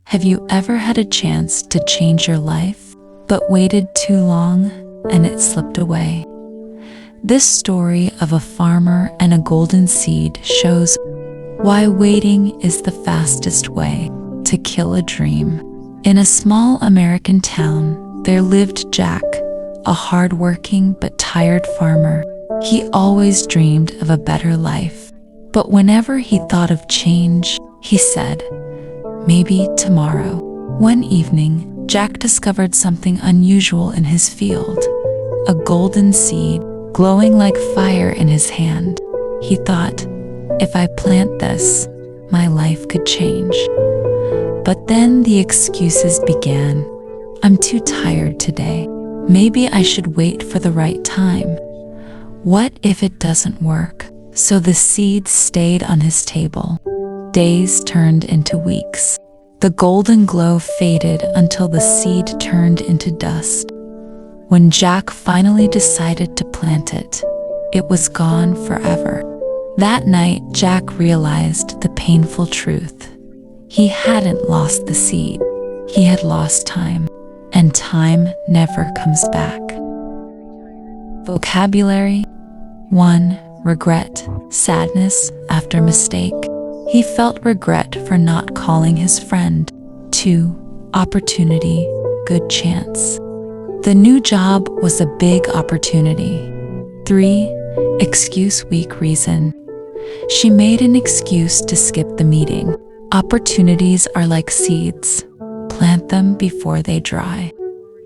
Have you ever had a chance to change your life, but waited too long and it slipped away? This story of a farmer and a golden seed shows why waiting is the fastest way to kill a dream. In a small American town, there lived Jack, a hard-working but tired farmer. He always dreamed of a better life, but whenever he thought of change, he said, "Maybe tomorrow." One evening, Jack discovered something unusual in his field, a golden seed glowing like fire in his hand. He thought, if I plant this, my life could change. But then the excuses began. I'm too tired today. Maybe I should wait for the right time. What if it doesn't work? So the seed stayed on his table. Days turned into weeks. The golden glow faded until the seed turned into dust. When Jack finally decided to plant it, it was gone forever. That night, Jack realized the painful truth. He hadn't lost the seed. He had lost time, and time never comes back. Vocabulary: 1. Regret, sadness after mistake. He felt regret for not calling his friend. 2. Opportunity, good chance. The new job was a big opportunity. 3. Excuse, weak reason. She made an excuse to skip the meeting. Opportunities are like seeds. Plant them before they dry.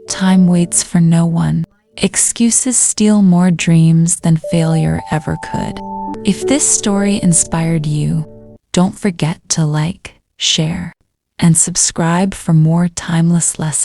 Time waits for no one. Excuses steal more dreams than failure ever could. If this story inspired you, don't forget to like, share, and subscribe for more timeless lessons.